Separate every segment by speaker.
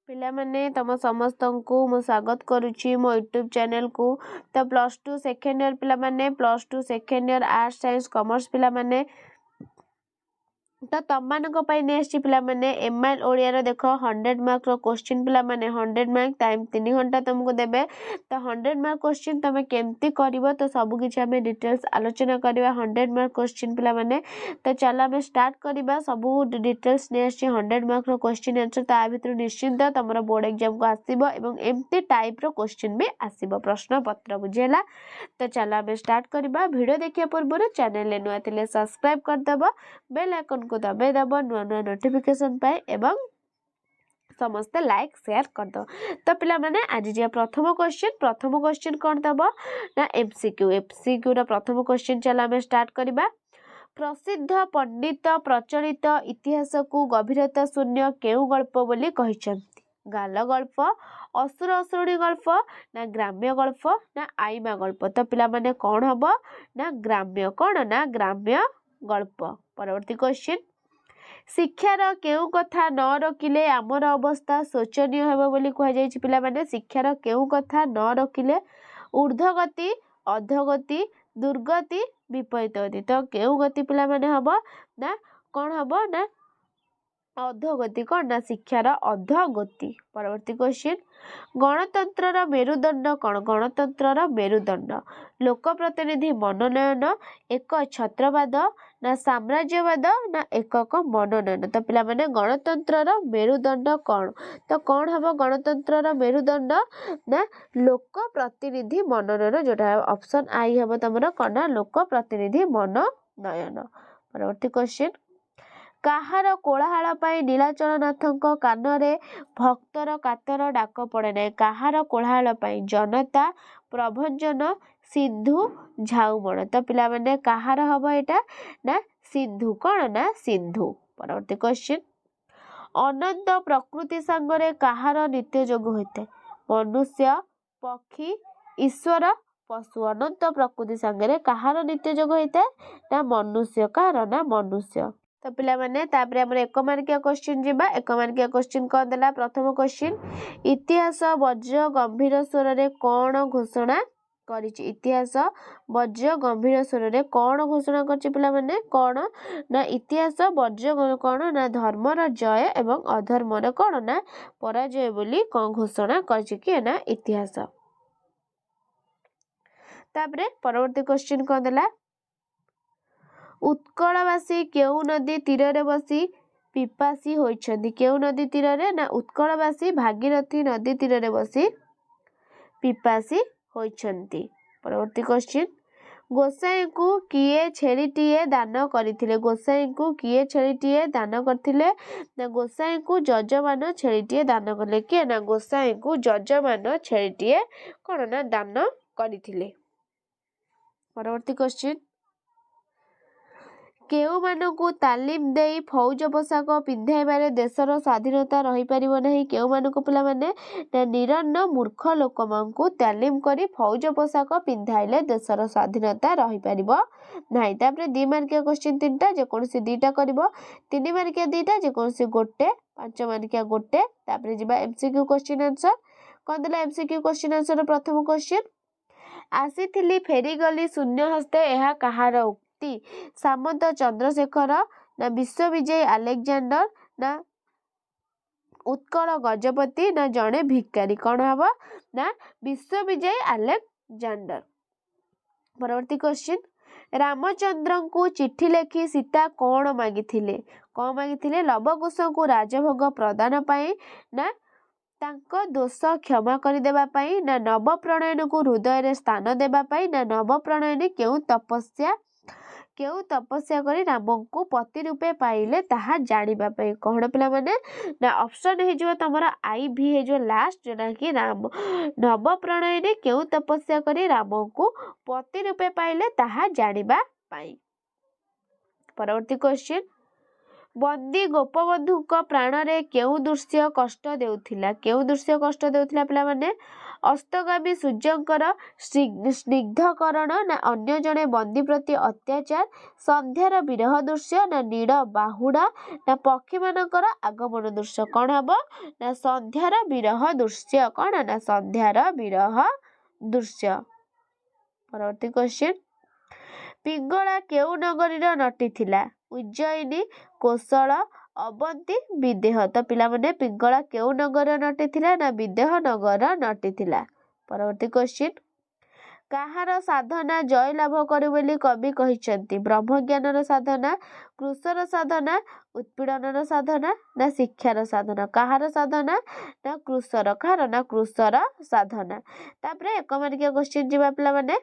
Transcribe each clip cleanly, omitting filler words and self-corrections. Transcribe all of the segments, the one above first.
Speaker 1: पिला माने तम समस्त को मु स्वागत करुच्ची मो यूट्यूब चैनल को। तो प्लस टू सेकेंड ईयर पिला माने plus two second year arts science commerce पिला माने तो तम मानक पिला माने एमआईएल ओडिया देख 100 मार्क रो क्वेश्चन पिला माने 100 मार्क टाइम 3 घंटा तुमको देबे। तो 100 मार्क क्वेश्चन तुम केमती करबो तो सब किछि हमें डिटेल्स आलोचना करबा 100 मार्क क्वेश्चन पिला माने। तो चलो हमें स्टार्ट करबा सब डिटेल्स ने 100 मार्क रो क्वेश्चन आंसर ता भितर निश्चिंत तमरो बोर्ड एग्जाम को आसीबो एवं एमती टाइप रो क्वेश्चन भी आसीबो प्रश्न पत्र बुझेला। तो चलो हमें स्टार्ट करबा। वीडियो देखिया पूर्व चैनल ले नुआ थिले सब्सक्राइब कर दबो बेल आइकन को दबाई दबो नुआ नुआ नोटिफिकेशन पाए एवं समस्त लाइक शेयर कर दो। तो पिला माने आज जे प्रथम क्वेश्चन कौन दब ना एमसीक्यू रा प्रथम क्वेश्चन चलो हमें स्टार्ट करबा। प्रसिद्ध पंडित प्रचलित इतिहास को गभीरता शून्य केउ गल्प बोली कहिसंती? गाल गल्प, असुर असुरणी गल्प ना ग्राम्य गल्प ना आईमा गल्प? तो पिला माने कौन हबो ना ग्राम्य कौन ना ग्राम्य गल्प। परवर्ती क्वेश्चन शिक्षार केउ कथा न रखिले आमर अवस्था शोचनीय हेबो बोली कह जायछि। पिला माने शिक्षार केउ कथा न रखिले ऊर्ध्वगति अधोगति दुर्गति विपरीत गति। तो केउ गति पिला माने हबो ना कौन हबो ना अधोगति कौन ना शिक्षार अधोगति। परवर्ती क्वेश्चन गणतंत्र मेरुदंड कौन? गणतंत्र मेरुदंड लोक प्रतिनिधि मनोनयन एक छत्रवाद ना साम्राज्यवाद ना एकक मनोनयन? तो पिला माने गणतंत्र मेरुदंड कौन? तो कौन हम गणतंत्र मेरुदंड ना लोक प्रतिनिधि मनोनयन जोटा ऑप्शन आई हम तुम कौन लोक प्रतिनिधि मनोनयन। परवर्ती क्वेश्चन काहार कोलाहल पाई नीलाचल नाथक कानरे भक्तर कातर डाक पड़े ना? काहार कोलाहल पाई जनता प्रभंजन सिंधु झाउमण? तो पिला माने काहार हबो एटा ना सिंधु कौन ना सिंधु। परवर्ती क्वेश्चन अनंत प्रकृति सांगरे काहार नित्य जोग होते? मनुष्य पक्षी ईश्वर पशु। अनंत प्रकृति सांगरे काहार नित्य जोग होते ना मनुष्य कार ना मनुष्य। तो पिला माने तापरे हमर एक मार्किया क्वेश्चन जिबा। एक मार्किया क्वेश्चन कोन देला? प्रथम क्वेश्चन इतिहास वज्र गंभीर स्वर रे कोन घोषणा करिछि? इतिहास वज्र गंभीर स्वर रे कोन घोषणा करछि पिला माने? कोन ना इतिहास वज्र कोन ना धर्मर जय एवं अधर्मर कोन ना पराजय बोली कोन घोषणा करछि कि ना इतिहास। तापरे परवर्ती क्वेश्चन कोन देला? उत्कलवासी केउ नदी तीर रे बसी पिपासी होइछन्ति? केउ नदी तीर रे ना उत्कलवासी भागीरथी नदी तीर रे बसी पिपासी होइछन्ति। परवर्ती क्वेश्चन गोसाई को किए छेड़ीटीए दान करथिले? गोसाई को किए छेड़ीटीए दान करथिले ना गोसाई को जजमान छेड़ीटीए दान करले? के ना गोसाई को जजमान छेड़ीटीए कोन ना दान करथिले। परवर्ती क्वेश्चन केउ मानकु तालीम देई फौज पोशाक पिंधाइबारे देशर स्वाधीनता रही परिबो नहीं? केउ मानकु पिला माने ना निरन्न मूर्ख लोक मानकु तालीम करी फौज पोशाक पिंधाइले देशर स्वाधीनता रही परिबो नहीं। तापरे 2 मार्किया क्वेश्चन 3टा जे कोनसी 2टा करबो 3 मार्किया 2टा जे कोनसी गोटे 5 मार्किया गोटे। तापरे जिबा एमसीक्यू क्वेश्चन आंसर कोन देला? एमसीक्यू क्वेश्चन आंसर प्रथम क्वेश्चन आसीथिली फेरी गली शून्य हस्ते एहा कहार उक्ति? सामंत चंद्रशेखर ना विश्वविजय अलेक्जेंडर ना उत्कल गजपति ना जड़े भिकारी? कौन हबो ना विश्वविजय अलेक्जेंडर। परवर्ती क्वेश्चन रामचंद्र को चिट्ठी लेखी सीता कौन मागिथिले? कौन मागिथिले? लवकुश को राजभोग प्रदान पाई ना तांको दोष क्षमा कर देबा पाई ना नव प्रणयन को हृदय रे स्थान देबा पाई ना नव प्रणयन केउ तपस्या करी राम को पति रूपे पाइले ताहा जानिबा पाई? कौन पिला माने ना ऑप्शन हे जो तमरा आई भी हे जो लास्ट जोना कि राम नव प्रणयन केउ तपस्या करी राम को पति रूपे पाइले ताहा जानिबा पाई। परवर्ती क्वेश्चन बंदी गोपबंधु प्राणरे केउ दृश्य कष्ट देउथिला केउ दृश्य कष्ट देउथिला पिला माने अस्तगामी सूर्यंकर स्निग्धकरण ना अन्य जने बंदी प्रति अत्याचार संध्यार विरह दृश्य ना नीड़ बाहुड़ा ना पक्षी मानकर आगमन दृश्य कौन हम ना संध्यार विरह दृश्य कौन ना संध्यार विरह दृश्य। परवर्ती क्वेश्चन पिंगला केउ नगरी नटी थिला उज्जयिनी कोशल अवंती विदेह तो पिला माने पिंगला केउ नगर नटी थिला ना विदेह नगर नटी थिला। परवर्ती क्वेश्चन काहार साधना जय लाभ करू बोली कवि कहिसंती ब्रह्मज्ञानर साधना कृषर साधना उत्पीड़नर साधना ना शिक्षार साधना काहार साधना ना कृषर काहार ना कृषर साधना। तापरे एक मार्किया क्वेश्चन जिबा पिला माने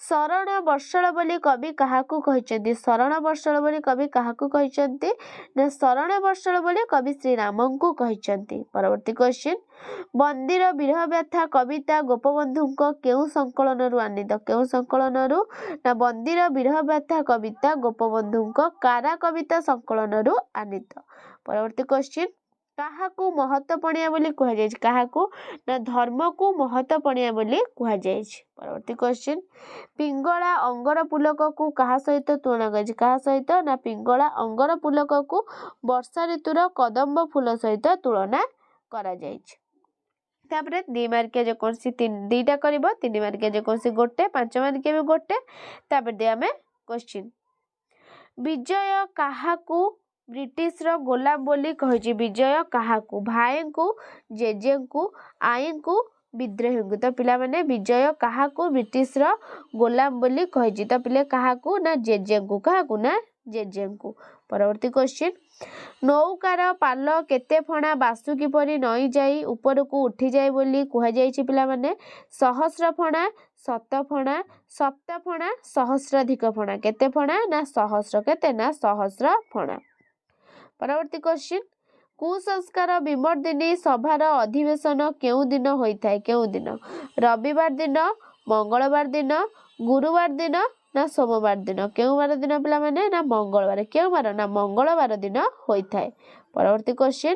Speaker 1: शरण वर्षल बोली कवि काहाकू कहिसंती शरण वर्षल बोली कवि काहाकू कहिसंती ना शरण वर्षल बोली कवि श्री रामंकू कहिसंती। परवर्ती क्वेश्चन बंदीर विरह व्यथा कविता गोपबंधुंको केउ संकलनरु आनीत केउ संकलनरु ना बंदीर विरह व्यथा कविता गोपबंधुंको कारा कविता संकलनरु आनीत। परवर्ती क्वेश्चन काहाकू महत्वपणिया बोली कुहा जाय काहाकू ना धर्म को महत्वपणिया बोली कुहा जाय। परवर्ती क्वेश्चन पिंगला अंगर पुलक को कहा सहित तुलना कर कहा सहित ना पिंगला अंगर पुलक को वर्षा ऋतुर कदम्ब फूल सहित तुलना करा जाय। तापरे 2 मार्किया जेकोसी 2टा करबो 3 मार्किया जेकोसी गोटे 5 मार्किया भी गोटे। तापरे दे हमें क्वेश्चन विजय काहाकू ब्रिटिश रो गोलाम बोली कहिछि विजय काहाकू भाई को जेजे को आई को विद्रोही को तो पिला माने विजय काहाकू ब्रिटिश रो गोलाम बोली कहिछि तो पिले काहाकू ना जेजे को काहाकू ना जेजे को। परवर्ती क्वेश्चन नौकार पाल केते फणा बासुकी परी नई जाई ऊपर को उठी जाए बोली कुहा जायछि पिला माने सहस्र फणा शत फणा सप्त फणा सहस्राधिक फणा केते फणा ना सहस्र केते ना सहस्र फणा। परवर्ती क्वेश्चन कुसंस्कार विमर्दिनी सभार अधिवेशन केउ दिन होइथाय केउ दिन रविवार दिन मंगलवार दिन गुरुवार दिन ना सोमवार दिन केउ बार दिन पिला माने ना मंगलवार केउ बार ना मंगलवार दिन होइथाय। परवर्ती क्वेश्चन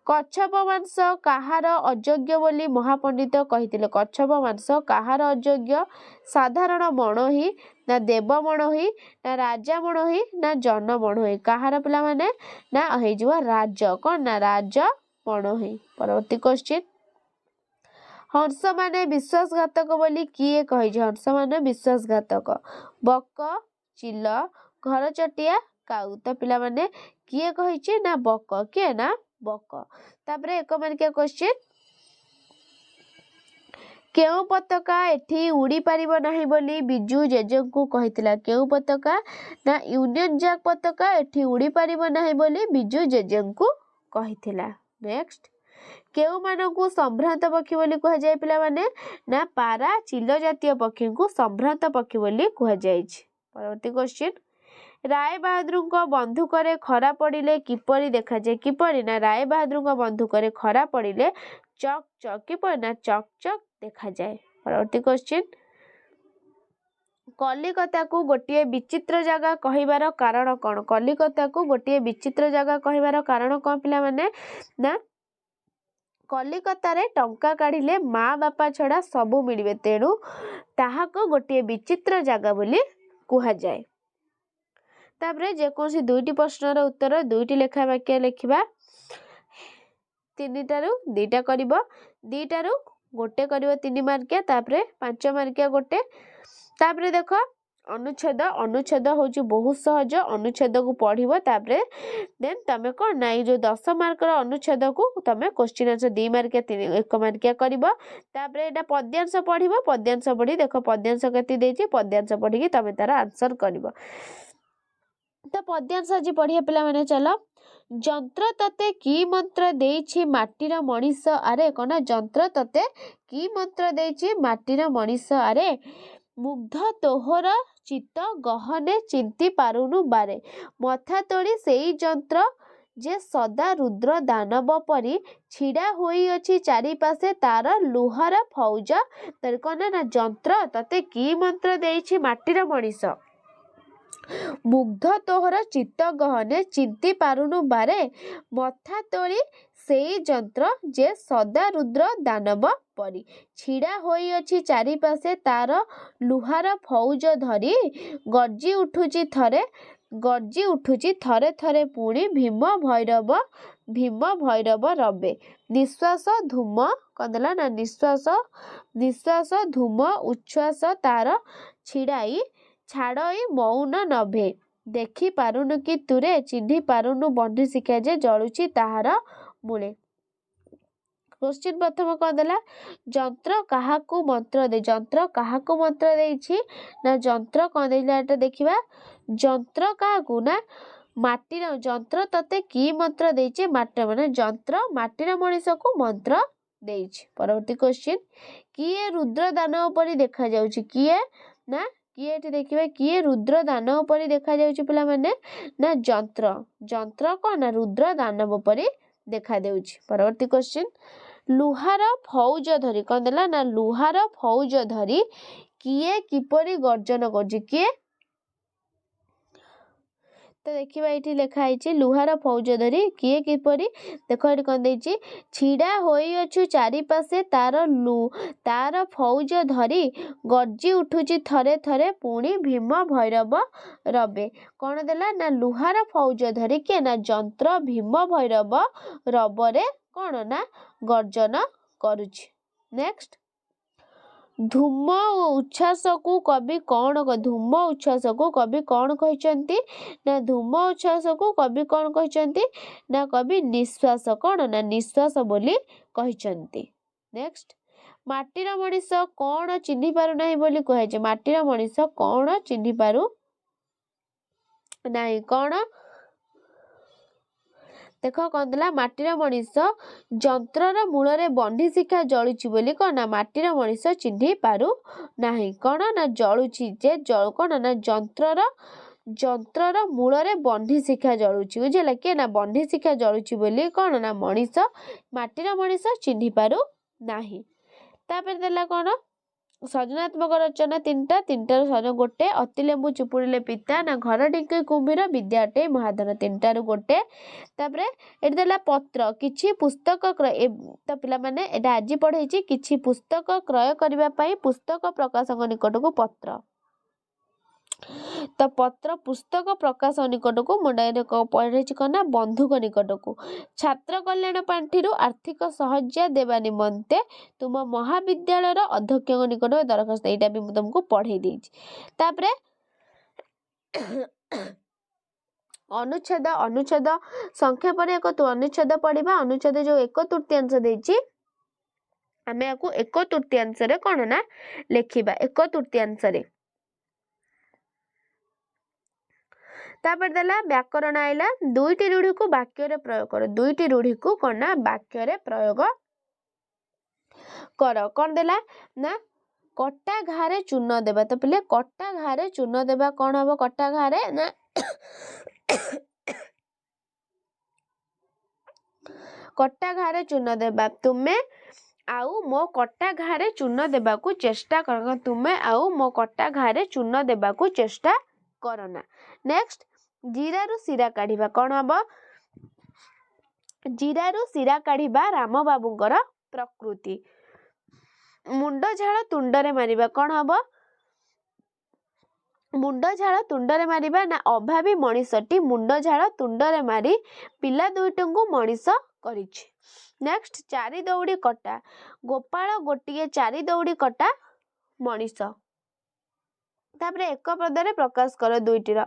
Speaker 1: कच्छप मांस काहार अयोग्य बोली महापंडित कहिथिले कच्छप मांस काहार अयोग्य साधारण मणोही ना देव मणोही ना राजा मणोही ना जन मणोही काहार पिला माने ना हे जिवा राज कोन ना राज मणोही। परवर्ती क्वेश्चन हंस माने विश्वासघातक बोली किए कहि हंस माने विश्वासघातक बक चिल घर चटिया काऊ तो पिला माने किए कहि ना बक किए ना बक। तापरे एक मार्किया क्वेश्चन केउ पताका एठी उड़ी पारिबो नाही बोली बिजू जेजेंकू कहितला केउ पताका ना यूनियन जैक पताका एठी उड़ी पारिबो नाही बोली बिजू जेजेंकू कहितला। नेक्स्ट केउ मानकू संभ्रांत पक्षी बोली कुहा जाय पिला माने ना पारा चिल जातीय पक्षी को संभ्रांत पक्षी बोली कुहा जाय। परवर्ती क्वेश्चन राय बहादुर बंधुक खरा पड़े किपरि देखा जाए किपरि ना राय बहादुर बंधुक खरा पड़े चक चक किपरि ना चक चक देखा जाए। परवर्ती क्वेश्चन कलिकता को गोटे विचित्र जगह कहिबार कारण कौन कलिकता को गोटे विचित्र जगह कहिबार कारण कौन पिला माने ना कलिकता रे टंका काढ़िले माँ बापा छड़ा सबू मिलिबे तेणु ताहाको गोटे विचित्र जगह बोली कुहा जाए। तापरे जेकोसी 2टी प्रश्नर उत्तर 2टी लेखा वाक्य लिखिबा 3टारू 2टा करिवो 2टारू गोटे करिवो 3 मार्किया तापरे 5 मार्किया गोटे। तापरे देखो अनुच्छेद अनुच्छेद होची बहुत सहज अनुच्छेद को पढ़िबो तापरे देन तमे को नाइ जो 10 मार्कर अनुच्छेद को तमे क्वेश्चन आंसर 2 मार्किया 1 मार्किया करिवो। तापरे एटा पद्यांश पढ़िबो पद्यांश पढ़ी देखो पद्यांश केति देछि पद्यांश पढ़ी कि तमे तार आंसर करिवो। तो पद्यांश आज पढ़िया पिला माने चलो जंत्र तते की मंत्र देछि माटीर मनीष अरे कोना जंत्र तते की मंत्र देछि माटीर मनीष अरे मुग्ध तोहर चित्त गहने चिंती पारुनु बारे मथा तोड़ी सेई जंत्र जे सदा रुद्र दानव परी छिड़ा होई अछि चारि पासे तार लुहर फौज तर कोना ना जंत्र तते की मंत्र देछि माटीर मनीष ମୁଗ୍ଧ ତୋହର ଚିତ୍ତ ଗହନେ ଚିନ୍ତି ପାରୁନୁ ବାରେ ମଥା ତୋଳି ସେଇ ଯନ୍ତ୍ର ଯେ ସଦା ରୁଦ୍ର ଦାନବ ପରି ଛିଡ଼ା ହୋଇଅଛି ଚାରିପାଶେ ତାର ଲୁହାର ଫୌଜ ଧରି ଗର୍ଜି ଉଠୁଛି ଥରେ ଥରେ ପୁଣି ଭୀମ ଭୈରବ ରବେ ନିଶ୍ୱାସ ଧୂମ କଦେଲା ନା ନିଶ୍ୱାସ ଧୂମ ଉଚ୍ଛ୍ୱାସ ତାର ଛାଡ଼ଇ ମୌନ ନଭେ ଦେଖି ପାରୁନୁ କି ତୁରେ ଚିହ୍ନି ପାରୁନୁ ବନ୍ଧୁ ଶିକ୍ଷା ଯେ ଜଳୁଛି ତାହାର ମୂଳେ। କ୍ୱେଶ୍ଚିନ୍ ପ୍ରଥମ କଣ ଦେଲା ଯନ୍ତ୍ର କାହାକୁ ମନ୍ତ୍ର ଦେଇଛି ନା ଯନ୍ତ୍ର କଣ ଦେଇଥିଲା ଏଟା ଦେଖିବା ଯନ୍ତ୍ର କାହାକୁ ନା ମାଟିର ଯନ୍ତ୍ର ତତେ କି ମନ୍ତ୍ର ଦେଇଛି ମାଟିର ମାନେ ଯନ୍ତ୍ର ମାଟିର ମଣିଷକୁ ମନ୍ତ୍ର ଦେଇଛି। ପରବର୍ତ୍ତୀ କ୍ୱେଶ୍ଚିନ୍ କିଏ ରୁଦ୍ର ଦାନବ ପରି ଦେଖାଯାଉଛି କିଏ ଏଠି ଦେଖିବା କିଏ ରୁଦ୍ର ଦାନବ ପରି ଦେଖାଯାଉଛି ପିଲାମାନେ ନା ଯନ୍ତ୍ର କଣ ନା ରୁଦ୍ର ଦାନବ ପରି ଦେଖାଯାଉଛି। ପରବର୍ତ୍ତୀ କ୍ୱେଶ୍ଚିନ୍ ଲୁହାର ଫୌଜ ଧରି କଣ ଦେଲା ନା ଲୁହାର ଫୌଜ ଧରି କିଏ କିପରି ଗର୍ଜନ କରୁଛି କିଏ ତ ଦେଖିବା ଏଇଠି ଲେଖା ହେଇଛି ଲୁହାର ଫୌଜ ଧରି କିଏ କିପରି ଦେଖ ଏଠି କଣ ଦେଇଛି ଛିଡ଼ା ହୋଇଅଛୁ ଚାରିପାଶେ ତାର ଫୌଜ ଧରି ଗର୍ଜି ଉଠୁଛି ଥରେ ପୁଣି ଭୀମ ଭୈରବ ରବେ କଣ ଦେଲା ନା ଲୁହାର ଫୌଜ ଧରି କିଏ ନା ଯନ୍ତ୍ର ଭୀମ ଭୈରବ ରବରେ କଣ ନା ଗର୍ଜନ କରୁଛି। ନେକ୍ସଟ ଧୂମ ଉଚ୍ଛ୍ୱାସକୁ କବି କଣ କହିଛନ୍ତି ନା ଧୂମ ଉଚ୍ଛ୍ୱାସକୁ କବି କଣ କହିଛନ୍ତି ନା କବି ନିଶ୍ୱାସ କଣ ନା ନିଶ୍ୱାସ ବୋଲି କହିଛନ୍ତି। ନେକ୍ସଟ ମାଟିର ମଣିଷ କଣ ଚିହ୍ନି ପାରୁନାହିଁ ବୋଲି କୁହାଯାଇଛି ମାଟିର ମଣିଷ କଣ ଚିହ୍ନି ପାରୁ ନାହିଁ କଣ ଦେଖ କଣ ଦେଲା ମାଟିର ମଣିଷ ଯନ୍ତ୍ରର ମୂଳରେ ବନ୍ଧି ଶିଖା ଜଳୁଛି ବୋଲି କଣ ନା ମାଟିର ମଣିଷ ଚିହ୍ନି ପାରୁ ନାହିଁ କଣ ନା ଜଳୁଛି ଯେ କଣ ନା ଯନ୍ତ୍ରର ମୂଳରେ ବନ୍ଧି ଶିଖା ଜଳୁଛି ବୁଝିଲା କିଏ ନା ବନ୍ଧି ଶିଖା ଜଳୁଛି ବୋଲି କଣ ନା ମାଟିର ମଣିଷ ଚିହ୍ନି ପାରୁ ନାହିଁ। ତାପରେ ଦେଲା କଣ ସୃଜନାତ୍ମକ ରଚନା ତିନିଟାରୁ ଗୋଟେ ଅତି ଲେମ୍ବୁ ଚିପୁଡ଼ିଲେ ପିତା ନା ଘର ଢିଙ୍କି କୁମ୍ଭୀର ବିଦ୍ୟା ଅଟେ ମହାଧନ ତିନିଟାରୁ ଗୋଟେ। ତାପରେ ଏଠି ଦେଲା ପତ୍ର କିଛି ପୁସ୍ତକ ତ ପିଲାମାନେ ଏଟା ଆଜି ପଢେଇଛି କିଛି ପୁସ୍ତକ କ୍ରୟ କରିବା ପାଇଁ ପୁସ୍ତକ ପ୍ରକାଶକ ନିକଟକୁ ପତ୍ର ତ ପତ୍ର ପୁସ୍ତକ ପ୍ରକାଶ ନିକଟକୁ ପଢେଇଛି କଣ ନା ବନ୍ଧୁକ ନିକଟକୁ ଛାତ୍ର କଲ୍ୟାଣ ପାଣ୍ଠିରୁ ଆର୍ଥିକ ସାହାଯ୍ୟ ଦେବା ନିମନ୍ତେ ତୁମ ମହାବିଦ୍ୟାଳୟର ଅଧ୍ୟକ୍ଷଙ୍କ ନିକଟରେ ଦରଖାସ୍ତ ଏଇଟା ବି ମୁଁ ତମକୁ ପଢେଇ ଦେଇଛି। ତାପରେ ଅନୁଚ୍ଛେଦ ସଂକ୍ଷେପରେ ଅନୁଚ୍ଛେଦ ପଢିବା ଅନୁଚ୍ଛେଦ ଯୋଉ 1/3 ଦେଇଛି ଆମେ ୟାକୁ 1/3 କଣ ନା ଲେଖିବା 1/3। ତାପରେ ଦେଲା ବ୍ୟାକରଣ ଆଇଲା ଦୁଇଟି ରୂଢିକୁ ବାକ୍ୟରେ ପ୍ରୟୋଗ କର ଦୁଇଟି ରୂଢିକୁ କଣ ନା ବାକ୍ୟରେ ପ୍ରୟୋଗ କର କଣ ଦେଲା ନା କଟା ଘାରେ ଚୂନ ଦେବା ତ ପିଲେ କଟା ଘାରେ ଚୂନ ଦେବା କଣ ହବ କଟା ଘାରେ ନା କଟା ଘାରେ ଚୂନ ଦେବା ତୁମେ ଆଉ ମୋ କଟା ଘାରେ ଚୂନ ଦେବାକୁ ଚେଷ୍ଟା କର ତୁମେ ଆଉ ମୋ କଟା ଘାରେ ଚୂନ ଦେବାକୁ ଚେଷ୍ଟା କରନା। ନେକ୍ସଟ ଜିରାରୁ ଶିରା କାଢିବା କଣ ହବ ଜିରାରୁ ଶିରା କାଢିବା ରାମ ବାବୁଙ୍କର ପ୍ରକୃତି। ମୁଣ୍ଡ ଝାଳ ତୁଣ୍ଡରେ ମାରିବା କଣ ହବ ମୁଣ୍ଡ ଝାଳ ତୁଣ୍ଡରେ ମାରିବା ନା ଅଭାବୀ ମଣିଷଟି ମୁଣ୍ଡ ଝାଳ ତୁଣ୍ଡରେ ମାରି ପିଲା ଦୁଇଟିଙ୍କୁ ମଣିଷ କରିଛି। ନେକ୍ସଟ ଚାରି ଦଉଡି କଟା ଗୋପାଳ ଗୋଟିଏ ଚାରି ଦଉଡି କଟା ମଣିଷ। ତାପରେ ଏକ ପଦରେ ପ୍ରକାଶ କର ଦୁଇଟିର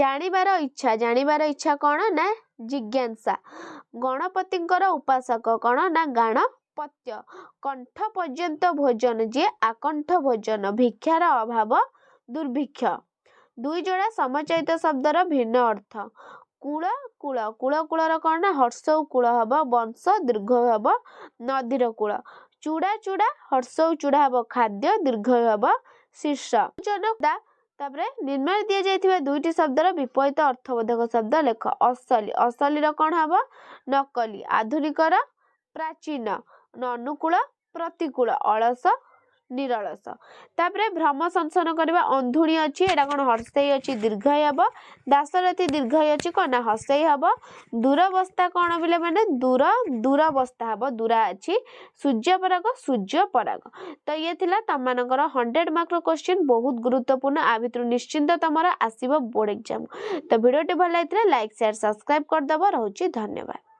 Speaker 1: ଜାଣିବାର ଇଚ୍ଛା କଣ ନା ଜିଜ୍ଞାସା ଗଣପତିଙ୍କର ଉପାସକ କଣ ନା ଗାଣପତ୍ୟ କଣ୍ଠ ପର୍ଯ୍ୟନ୍ତ ଭୋଜନ ଯିଏ ଆକଣ୍ଠ ଭୋଜନ ଭିକ୍ଷାର ଅଭାବ ଦୁର୍ଭିକ୍ଷ ଦୁଇ ଯୋଡା ସମଚୟିତ ଶବ୍ଦର ଭିନ୍ନ ଅର୍ଥ କୂଳର କଣ ନା ହର୍ଷ କୂଳ ହବ ବଂଶ ଦୀର୍ଘ ହବ ନଦୀର କୂଳ ଚୁଡା ହର୍ଷ ଚୁଡା ହବ ଖାଦ୍ୟ ଦୀର୍ଘ ହବ ଶୀର୍ଷ ତାପରେ ନିମ୍ନରେ ଦିଆଯାଇଥିବା ଦୁଇଟି ଶବ୍ଦର ବିପରୀତ ଅର୍ଥବୋଧକ ଶବ୍ଦ ଲେଖ ଅସଲିର କଣ ହବ ନକଲି ଆଧୁନିକର ପ୍ରାଚୀନ ଅନୁକୂଳ ପ୍ରତିକୂଳ ଅଳସ निरलस तापरे भ्रम संसन करबा अंधुणी अछि एटा कोन हर्षई अछि दीर्घई हबो दासरथी दीर्घई अछि कोन हर्षई हबो दूरवस्था कोन बिले माने दूरवस्था हबो दूरा अछि सूर्य पराग तो ये थिला तम मानकर 100 मार्क रो क्वेश्चन बहुत गुरुत्वपूर्ण आ भितर निश्चिंत तमरा आसीबो बोर्ड एग्जाम तो वीडियो टी भल लाइक शेयर सब्सक्राइब कर दबो रहउची धन्यवाद।